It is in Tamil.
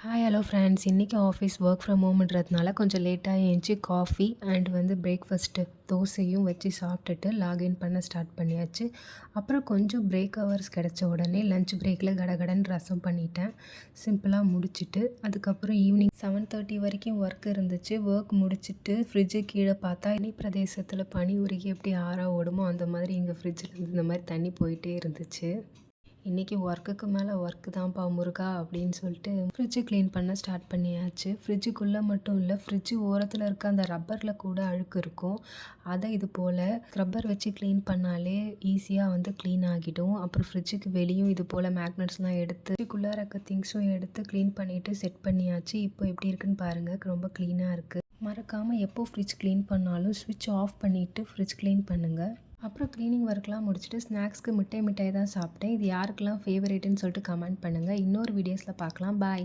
Hi hello friends. இன்றைக்கி ஆஃபீஸ் ஒர்க் ஃப்ரம் ஹோம்ன்றதுனால கொஞ்சம் லேட்டாக எழுந்துச்சி காஃபி அண்ட் பிரேக்ஃபாஸ்ட்டு தோசையும் வச்சு சாப்பிட்டுட்டு லாகின் பண்ண ஸ்டார்ட் பண்ணியாச்சு. அப்புறம் கொஞ்சம் பிரேக் ஹவர்ஸ் கிடச்ச உடனே லஞ்ச் பிரேக்கில் கடகடன்னு ரசம் பண்ணிட்டேன். சிம்பிளாக முடிச்சுட்டு அதுக்கப்புறம் ஈவினிங் 7:30 வரைக்கும் ஒர்க் இருந்துச்சு. ஒர்க் முடிச்சுட்டு ஃப்ரிட்ஜு கீழே பார்த்தா இனி பிரதேசத்தில் பனி உருகி எப்படி ஆறா ஓடுமோ அந்த மாதிரி எங்கள் ஃப்ரிட்ஜில் இந்த மாதிரி தண்ணி போயிட்டே இருந்துச்சு. இன்றைக்கி ஒர்க்குக்கு மேலே ஒர்க்கு தான்ப்பா முருகா அப்படின்னு சொல்லிட்டு ஃப்ரிட்ஜு க்ளீன் பண்ண ஸ்டார்ட் பண்ணியாச்சு. ஃப்ரிட்ஜுக்குள்ளே மட்டும் இல்லை, ஃப்ரிட்ஜு ஓரத்தில் இருக்க அந்த ரப்பரில் கூட அழுக்கு இருக்கும். அதை இது போல் ஸ்க்ரப்பர் வச்சு க்ளீன் பண்ணாலே ஈஸியாக க்ளீன் ஆகிடும். அப்புறம் ஃப்ரிட்ஜுக்கு வெளியும் இது போல் மேக்னட்ஸ்லாம் எடுத்து ஃப்ரிட்ஜுக்குள்ளே இருக்க திங்ஸும் எடுத்து க்ளீன் பண்ணிவிட்டு செட் பண்ணியாச்சு. இப்போ எப்படி இருக்குன்னு பாருங்கள், ரொம்ப க்ளீனாக இருக்குது. மறக்காமல் எப்போ ஃப்ரிட்ஜ் க்ளீன் பண்ணாலும் ஸ்விட்ச் ஆஃப் பண்ணிவிட்டு ஃப்ரிட்ஜ் க்ளீன் பண்ணுங்கள். அப்புறம் க்ளீனிங் ஒர்க்லாம் முடிச்சுட்டு ஸ்நாக்ஸ்க்கு மிட்டாய் தான் சாப்பிட்டேன். இது யாருக்கெல்லாம் ஃபேவரேட்டுன்னு சொல்லிட்டு கமெண்ட் பண்ணுங்கள். இன்னொரு வீடியோஸில் பார்க்கலாம். பாய்.